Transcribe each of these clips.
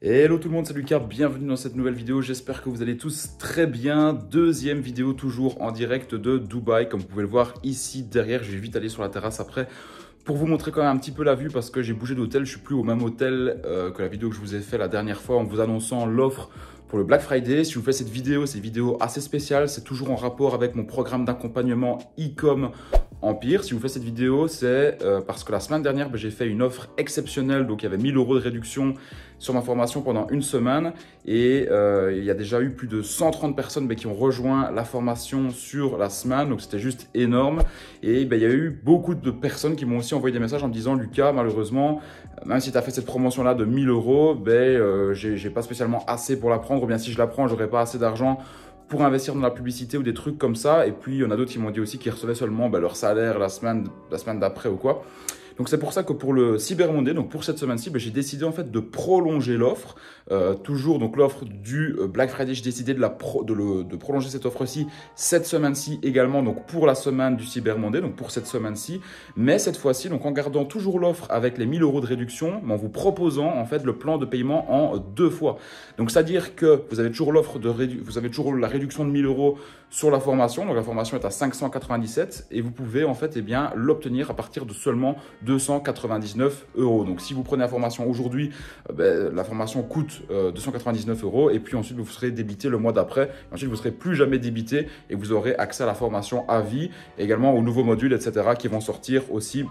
Hello tout le monde, c'est Lucas, bienvenue dans cette nouvelle vidéo, j'espère que vous allez tous très bien. Deuxième vidéo toujours en direct de Dubaï, comme vous pouvez le voir ici derrière, je vais vite aller sur la terrasse après pour vous montrer quand même un petit peu la vue parce que j'ai bougé d'hôtel, je suis plus au même hôtel que la vidéo que je vous ai fait la dernière fois en vous annonçant l'offre pour le Black Friday. Si je vous fais cette vidéo, c'est une vidéo assez spéciale, c'est toujours en rapport avec mon programme d'accompagnement e-com Empire. Si je vous fais cette vidéo, c'est parce que la semaine dernière, j'ai fait une offre exceptionnelle. Donc, il y avait 1000 € de réduction sur ma formation pendant une semaine. Et il y a déjà eu plus de 130 personnes qui ont rejoint la formation sur la semaine. Donc, c'était juste énorme. Et il y a eu beaucoup de personnes qui m'ont aussi envoyé des messages en me disant « Lucas, malheureusement, même si tu as fait cette promotion-là de 1000 €, j'ai pas spécialement assez pour la prendre. Ou bien si je la prends, j'aurai pas assez d'argent pour investir dans la publicité ou des trucs comme ça. » Et puis, il y en a d'autres qui m'ont dit aussi qu'ils recevaient seulement leur salaire la semaine d'après ou quoi. Donc, c'est pour ça que pour le Cyber Monday, donc pour cette semaine-ci, j'ai décidé en fait de prolonger l'offre. Toujours, donc l'offre du Black Friday, j'ai décidé de prolonger cette offre-ci cette semaine-ci également, donc pour la semaine du Cyber Monday, donc pour cette semaine-ci. Mais cette fois-ci, donc en gardant toujours l'offre avec les 1000 € de réduction, mais en vous proposant en fait le plan de paiement en 2 fois. Donc, c'est-à-dire que vous avez toujours vous avez toujours la réduction de 1000 € sur la formation. Donc, la formation est à 597 et vous pouvez en fait l'obtenir à partir de seulement 299 €. Donc, si vous prenez la formation aujourd'hui, la formation coûte 299 € et puis ensuite vous serez débité le mois d'après. Ensuite, vous ne serez plus jamais débité et vous aurez accès à la formation à vie, également aux nouveaux modules, etc. qui vont sortir aussi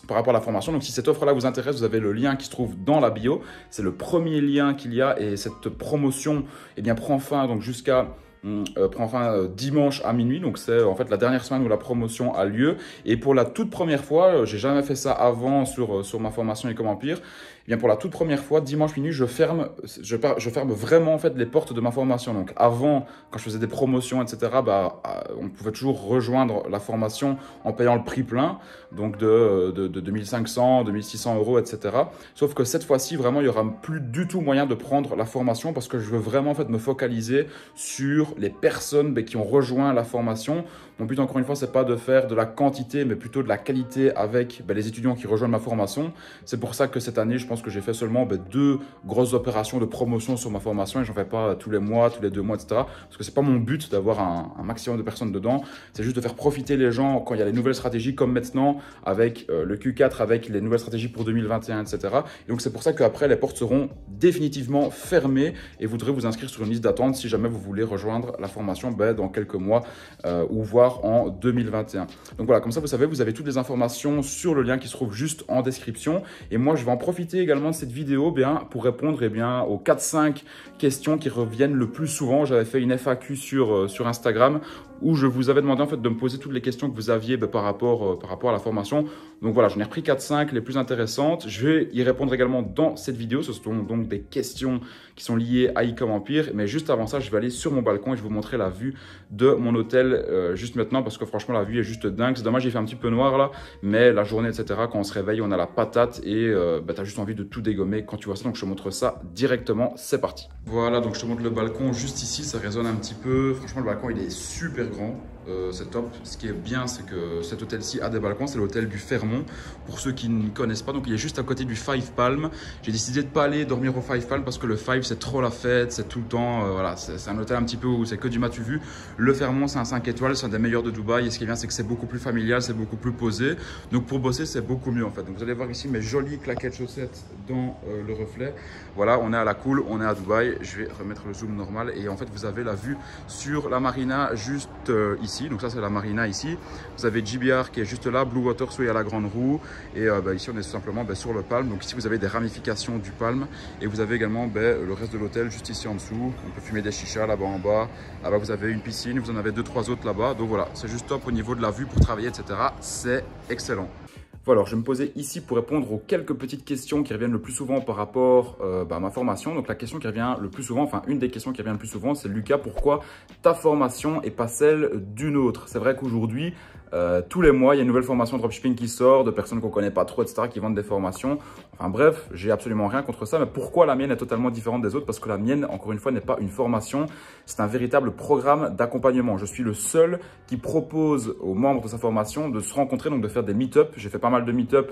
par rapport à la formation. Donc, si cette offre-là vous intéresse, vous avez le lien qui se trouve dans la bio. C'est le premier lien qu'il y a et cette promotion prend fin donc prend fin dimanche à minuit. Donc, c'est en fait la dernière semaine où la promotion a lieu. Et pour la toute première fois, j'ai jamais fait ça avant sur ma formation e-com Empire. Pour la toute première fois, dimanche minuit, je ferme vraiment en fait les portes de ma formation. Donc, avant, quand je faisais des promotions, etc., on pouvait toujours rejoindre la formation en payant le prix plein, donc de 2500, 2600 €, etc. Sauf que cette fois-ci, vraiment, il n'y aura plus du tout moyen de prendre la formation parce que je veux vraiment en fait me focaliser sur les personnes qui ont rejoint la formation. Mon but, encore une fois, c'est pas de faire de la quantité, mais plutôt de la qualité avec les étudiants qui rejoignent ma formation. C'est pour ça que cette année, je pense que j'ai fait seulement 2 grosses opérations de promotion sur ma formation et j'en fais pas tous les mois, tous les 2 mois, etc. Parce que c'est pas mon but d'avoir un maximum de personnes dedans. C'est juste de faire profiter les gens quand il y a les nouvelles stratégies, comme maintenant avec le Q4, avec les nouvelles stratégies pour 2021, etc. Et donc, c'est pour ça qu'après, les portes seront définitivement fermées et vous devrez vous inscrire sur une liste d'attente si jamais vous voulez rejoindre la formation dans quelques mois ou voire en 2021. Donc voilà, comme ça, vous savez, vous avez toutes les informations sur le lien qui se trouve juste en description. Et moi, je vais en profiter également de cette vidéo pour répondre aux 4-5 questions qui reviennent le plus souvent. J'avais fait une FAQ sur Instagram où je vous avais demandé en fait de me poser toutes les questions que vous aviez par rapport à la formation. Donc voilà, j'en ai repris 4-5 les plus intéressantes. Je vais y répondre également dans cette vidéo. Ce sont donc des questions qui sont liées à e-com Empire. Mais juste avant ça, je vais aller sur mon balcon et je vais vous montrer la vue de mon hôtel juste maintenant parce que franchement, la vue est juste dingue. C'est dommage, il fait un petit peu noir là, mais la journée, etc., quand on se réveille, on a la patate et tu as juste envie de tout dégommer quand tu vois ça. Donc, je te montre ça directement. C'est parti. Voilà, donc je te montre le balcon juste ici. Ça résonne un petit peu. Franchement, le balcon, il est super grand. C'est top. Ce qui est bien, c'est que cet hôtel-ci a des balcons. C'est l'hôtel du Fairmont. Pour ceux qui ne connaissent pas, donc il est juste à côté du Five Palm. J'ai décidé de ne pas aller dormir au Five Palm parce que le Five, c'est trop la fête. C'est tout le temps. Voilà, c'est un hôtel un petit peu où c'est que du matu vu. Le Fairmont, c'est un 5 étoiles. C'est un des meilleurs de Dubaï. Et ce qui est bien, c'est que c'est beaucoup plus familial. C'est beaucoup plus posé. Donc pour bosser, c'est beaucoup mieux en fait. Donc vous allez voir ici mes jolies claquettes chaussettes dans le reflet. Voilà, on est à la cool. On est à Dubaï. Je vais remettre le zoom normal. Et en fait, vous avez la vue sur la marina juste ici. Donc ça, c'est la marina ici. Vous avez GBR qui est juste là, Blue Water Sway à la grande roue. Et ici, on est tout simplement sur le palme. Donc ici, vous avez des ramifications du palme. Et vous avez également le reste de l'hôtel juste ici en dessous. On peut fumer des chichas là-bas en bas. Là-bas, vous avez une piscine. Vous en avez 2-3 autres là-bas. Donc voilà, c'est juste top au niveau de la vue pour travailler, etc. C'est excellent. Voilà, alors je vais me poser ici pour répondre aux quelques petites questions qui reviennent le plus souvent par rapport à ma formation. Donc la question qui revient le plus souvent, enfin une des questions qui revient le plus souvent, c'est Lucas, pourquoi ta formation et pas celle d'une autre? C'est vrai qu'aujourd'hui, tous les mois, il y a une nouvelle formation de dropshipping qui sort, de personnes qu'on connaît pas trop, etc., qui vendent des formations. Enfin bref, j'ai absolument rien contre ça. Mais pourquoi la mienne est totalement différente des autres? Parce que la mienne, encore une fois, n'est pas une formation. C'est un véritable programme d'accompagnement. Je suis le seul qui propose aux membres de sa formation de se rencontrer, donc de faire des meet-up. J'ai fait pas mal de meet-up.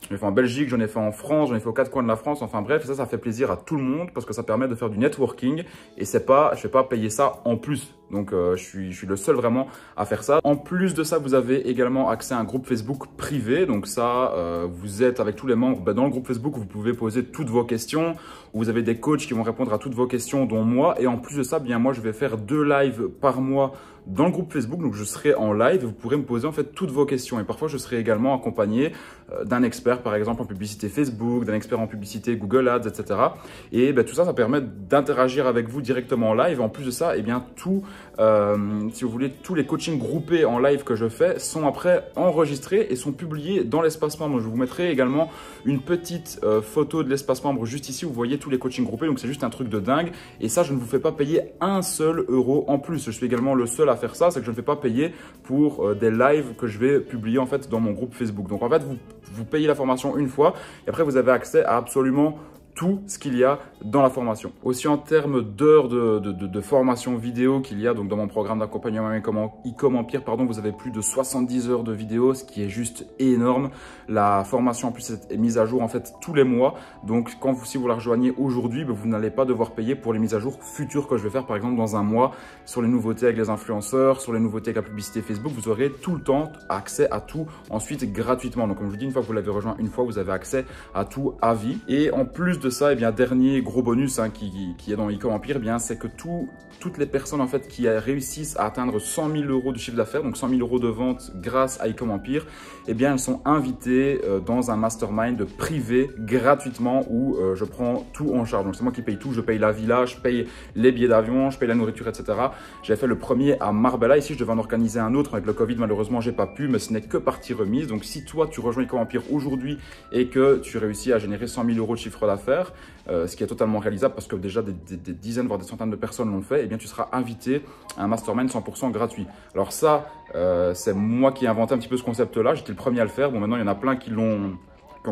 J'en ai fait en Belgique, j'en ai fait en France, j'en ai fait aux 4 coins de la France. Enfin bref, ça fait plaisir à tout le monde parce que ça permet de faire du networking. Et je ne vais pas payer ça en plus. Donc, je suis le seul vraiment à faire ça. En plus de ça, vous avez également accès à un groupe Facebook privé. Donc ça, vous êtes avec tous les membres. Dans le groupe Facebook, vous pouvez poser toutes vos questions. Vous avez des coachs qui vont répondre à toutes vos questions, dont moi. Et en plus de ça, moi, je vais faire 2 lives par mois dans le groupe Facebook. Donc, je serai en live et vous pourrez me poser en fait toutes vos questions. Et parfois, je serai également accompagné d'un expert, par exemple, en publicité Facebook, d'un expert en publicité Google Ads, etc. Et tout ça, ça permet d'interagir avec vous directement en live. En plus de ça, si vous voulez, tous les coachings groupés en live que je fais sont après enregistrés et sont publiés dans l'espace membre. Je vous mettrai également une petite photo de l'espace membre juste ici. Vous voyez tous les coachings groupés, donc c'est juste un truc de dingue. Et ça, je ne vous fais pas payer un seul euro en plus. Je suis également le seul à faire ça, c'est que je ne fais pas payer pour des lives que je vais publier en fait dans mon groupe Facebook. Donc en fait, vous payez la formation une fois et après vous avez accès à absolument tout ce qu'il y a dans la formation. Aussi en termes d'heures de formation vidéo qu'il y a donc dans mon programme d'accompagnement e-com Empire, vous avez plus de 70 heures de vidéos, ce qui est juste énorme. La formation en plus est mise à jour en fait tous les mois. Donc si vous la rejoignez aujourd'hui, vous n'allez pas devoir payer pour les mises à jour futures que je vais faire par exemple dans un mois sur les nouveautés avec les influenceurs, sur les nouveautés avec la publicité Facebook. Vous aurez tout le temps accès à tout ensuite gratuitement. Donc comme je vous dis, une fois que vous l'avez rejoint une fois, vous avez accès à tout à vie. Et en plus de ça, dernier gros bonus qui est dans e-com Empire, c'est que toutes les personnes en fait qui réussissent à atteindre 100 000 euros de chiffre d'affaires, donc 100 000 euros de vente grâce à e-com Empire, elles sont invitées dans un mastermind privé gratuitement où je prends tout en charge. Donc c'est moi qui paye tout, je paye la villa, je paye les billets d'avion, je paye la nourriture, etc. J'ai fait le premier à Marbella. Ici, je devais en organiser un autre avec le Covid. Malheureusement, j'ai pas pu, mais ce n'est que partie remise. Donc si toi, tu rejoins e-com Empire aujourd'hui et que tu réussis à générer 100 000 euros de chiffre d'affaires, ce qui est totalement réalisable parce que déjà des dizaines voire des centaines de personnes l'ont fait, tu seras invité à un mastermind 100% gratuit. Alors ça, c'est moi qui ai inventé un petit peu ce concept-là. J'étais le premier à le faire. Bon, maintenant, il y en a plein qui ont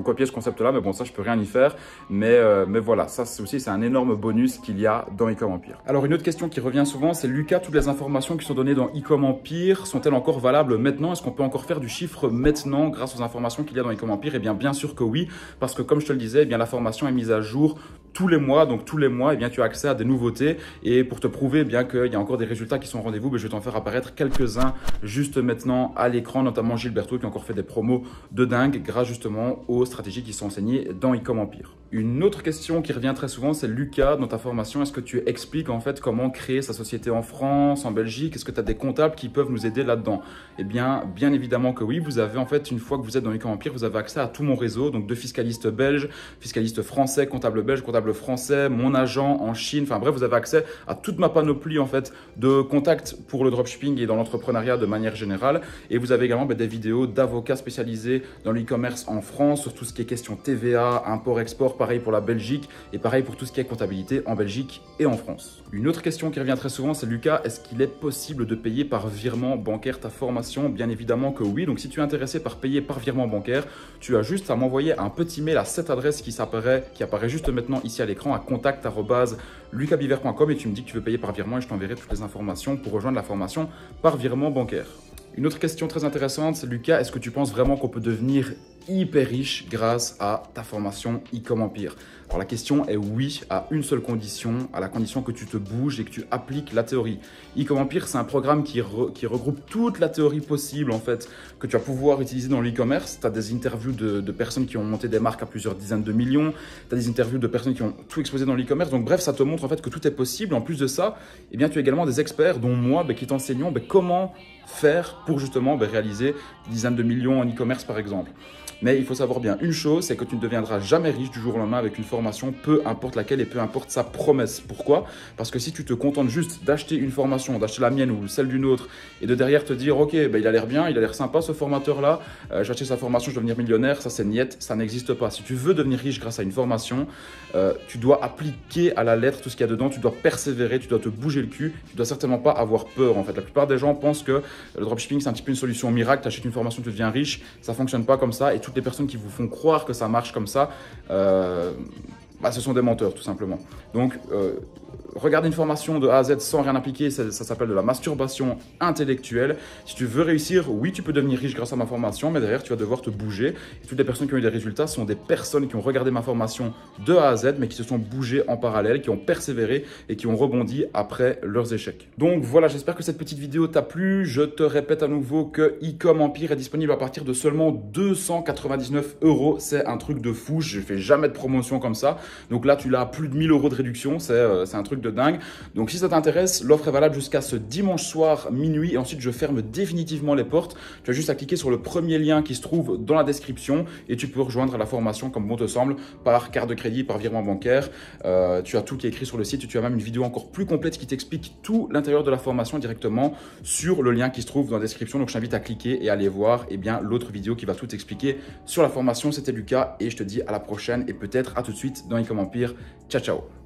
copié ce concept-là, mais bon, ça, je peux rien y faire. Mais voilà, ça c'est un énorme bonus qu'il y a dans e-com Empire. Alors, une autre question qui revient souvent, c'est Lucas, toutes les informations qui sont données dans e-com Empire sont-elles encore valables maintenant? Est-ce qu'on peut encore faire du chiffre maintenant grâce aux informations qu'il y a dans e-com Empire? Bien sûr que oui, parce que comme je te le disais, la formation est mise à jour tous les mois. Donc tous les mois, tu as accès à des nouveautés. Et pour te prouver qu'il y a encore des résultats qui sont au rendez-vous, je vais t'en faire apparaître quelques-uns juste maintenant à l'écran, notamment Gilberto qui a encore fait des promos de dingue grâce justement aux stratégies qui sont enseignées dans e-com Empire. Une autre question qui revient très souvent, c'est Lucas, dans ta formation, est-ce que tu expliques en fait comment créer sa société en France, en Belgique? Est-ce que tu as des comptables qui peuvent nous aider là-dedans? Bien évidemment que oui. Vous avez en fait, une fois que vous êtes dans e-com Empire, vous avez accès à tout mon réseau, donc de fiscalistes belges, fiscalistes français, comptables belges, comptables français, mon agent en Chine. Enfin bref, vous avez accès à toute ma panoplie en fait de contacts pour le dropshipping et dans l'entrepreneuriat de manière générale. Et vous avez également des vidéos d'avocats spécialisés dans l'e-commerce en France sur tout ce qui est question TVA, import-export, pareil pour la Belgique et pareil pour tout ce qui est comptabilité en Belgique et en France. Une autre question qui revient très souvent, c'est Lucas, est-ce qu'il est possible de payer par virement bancaire ta formation? Bien évidemment que oui. Donc si tu es intéressé par payer par virement bancaire, tu as juste à m'envoyer un petit mail à cette adresse qui apparaît juste maintenant ici à l'écran, à contact@lucasbiver.com, et tu me dis que tu veux payer par virement et je t'enverrai toutes les informations pour rejoindre la formation par virement bancaire. Une autre question très intéressante, c'est Lucas, est-ce que tu penses vraiment qu'on peut devenir hyper riche grâce à ta formation e-com Empire? Alors la question est oui, à une seule condition, à la condition que tu te bouges et que tu appliques la théorie. E-com Empire, c'est un programme qui regroupe toute la théorie possible en fait que tu vas pouvoir utiliser dans l'e-commerce. Tu as des interviews de personnes qui ont monté des marques à plusieurs dizaines de millions, tu as des interviews de personnes qui ont tout exposé dans l'e-commerce. Donc bref, ça te montre en fait que tout est possible. En plus de ça, tu as également des experts, dont moi, qui t'enseignent comment faire pour justement réaliser des dizaines de millions en e-commerce par exemple. Mais il faut savoir bien une chose, c'est que tu ne deviendras jamais riche du jour au lendemain avec une formation, peu importe laquelle et peu importe sa promesse. Pourquoi? Parce que si tu te contentes juste d'acheter une formation, d'acheter la mienne ou celle d'une autre et de derrière te dire ok, ben, il a l'air bien, il a l'air sympa ce formateur-là, j'ai acheté sa formation, je vais devenir millionnaire, ça c'est niette, ça n'existe pas. Si tu veux devenir riche grâce à une formation, tu dois appliquer à la lettre tout ce qu'il y a dedans, tu dois persévérer, tu dois te bouger le cul, tu dois certainement pas avoir peur en fait. La plupart des gens pensent que le dropshipping c'est un petit peu une solution miracle, tu achètes une formation, tu deviens riche, ça fonctionne pas comme ça et toutes les personnes qui vous font croire que ça marche comme ça, ce sont des menteurs tout simplement. Donc regarder une formation de A à Z sans rien appliquer, ça s'appelle de la masturbation intellectuelle. Si tu veux réussir, oui, tu peux devenir riche grâce à ma formation, mais derrière, tu vas devoir te bouger. Et toutes les personnes qui ont eu des résultats sont des personnes qui ont regardé ma formation de A à Z, mais qui se sont bougées en parallèle, qui ont persévéré et qui ont rebondi après leurs échecs. Donc voilà, j'espère que cette petite vidéo t'a plu. Je te répète à nouveau que e-com Empire est disponible à partir de seulement 299 €. C'est un truc de fou, je fais jamais de promotion comme ça. Donc là, tu l'as à plus de 1000 € de réduction, c'est un truc de dingue. Donc si ça t'intéresse, l'offre est valable jusqu'à ce dimanche soir minuit et ensuite je ferme définitivement les portes. Tu as juste à cliquer sur le premier lien qui se trouve dans la description et tu peux rejoindre la formation comme bon te semble par carte de crédit, par virement bancaire. Tu as tout qui est écrit sur le site et tu as même une vidéo encore plus complète qui t'explique tout l'intérieur de la formation directement sur le lien qui se trouve dans la description. Donc je t'invite à cliquer et à aller voir l'autre vidéo qui va tout expliquer sur la formation. C'était Lucas et je te dis à la prochaine et peut-être à tout de suite dans e-com Empire. Ciao ciao.